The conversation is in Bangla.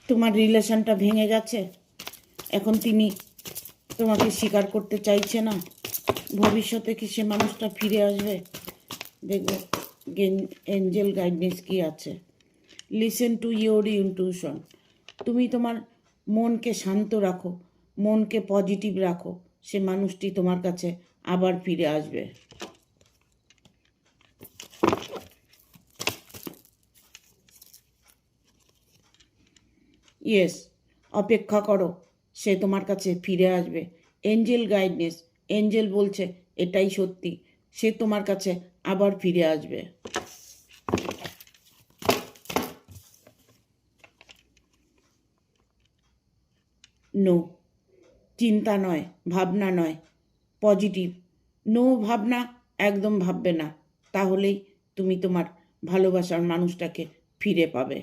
তোমার রিলেশনটা ভেঙে গেছে, এখন তিনি তোমাকে স্বীকার করতে চাইছে না। ভবিষ্যতে কি সে মানুষটা ফিরে আসবে? দেখো এঞ্জেল গাইডেন্স কি আছে। Listen to your intuition. তুমি তোমার মনকে শান্ত রাখো, মনকে পজিটিভ রাখো, সে মানুষটি তোমার কাছে আবার ফিরে আসবে। ইয়েস, অপেক্ষা করো, সে তোমার কাছে ফিরে আসবে। এঞ্জেল গাইডনেস, এঞ্জেল বলছে এটাই সত্যি, সে তোমার কাছে আবার ফিরে আসবে। নো, চিন্তা নয়, ভাবনা নয়, পজিটিভ। নো ভাবনা একদম ভাববে না, তাহলেই তুমি তোমার ভালোবাসার মানুষটাকে ফিরে পাবে।